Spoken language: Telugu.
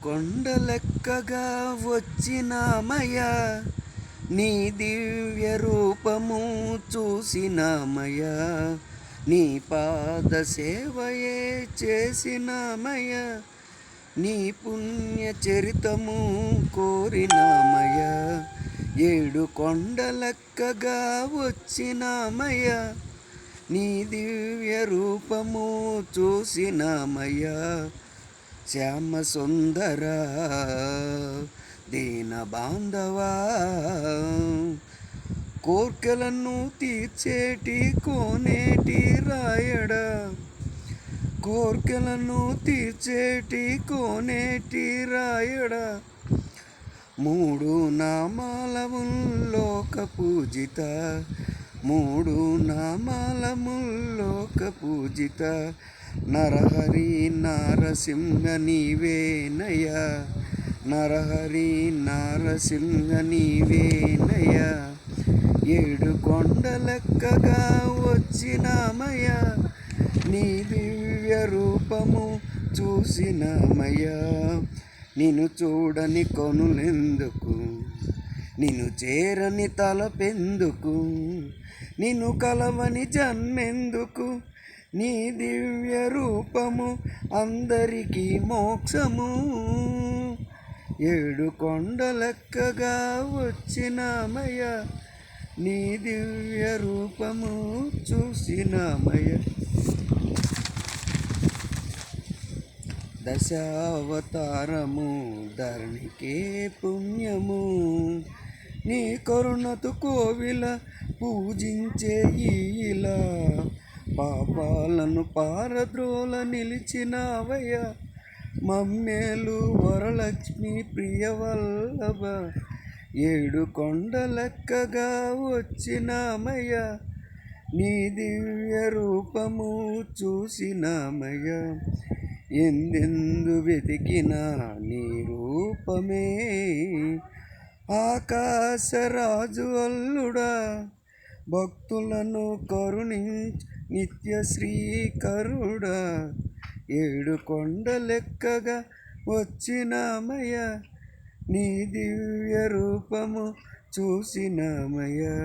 కొండలెక్కగా వచ్చినామయ్యా, నీ దివ్య రూపము చూసినామయ్యా, నీ పాద సేవయే చేసినామయ్యా, నీ పుణ్య చరితము కోరినామయ్యా. 7 కొండలెక్కగా వచ్చినామయ్యా, నీ దివ్య రూపము చూసినామయ్యా. శ్యామ సుందర దీన బాంధవా, కోర్కెలను తీర్చేటి కోనేటి రాయడా, కోర్కెలను తీర్చేటి కోనేటి రాయడా. 3 నామాలముల్లోక పూజిత, 3 నామాలముల్లోక పూజిత, నరహరి నారసింహ నీవేనయ్యా, నరహరి నారసింహ నీవేనయ్యా. 7 కొండలెక్కగా వచ్చినామయ్యా, నీ దివ్య రూపము చూసినామయ్యా. నిన్ను చూడని కొనులెందుకు, నిన్ను చేరని తలపెందుకు, నిన్ను కలవని జన్మెందుకు, నీ దివ్య రూపము అందరికీ మోక్షము. 7 కొండలెక్కగా వచ్చినామయ్యా, నీ దివ్య రూపము చూసినామయ్యా. దశావతారము ధరణికే పుణ్యము, నీ కరుణతో కోవిల పూజించే ఈలా, పాపాలను పారద్రోల నిలిచినావయ్యా. మమ్మేలు వరలక్ష్మి ప్రియవల్లభ, 7 కొండలెక్కగా వచ్చినామయ్యా, నీ దివ్య రూపము చూసినామయ్యా. ఎందెందు వెతికినా నీ రూపమే, ఆకాశరాజు అల్లుడా, భక్తులను కరుణించు నిత్య శ్రీకరుడా. 7 కొండలెక్కగా వచ్చినామయ్యా, నీ దివ్య రూపము చూసినామయ్యా.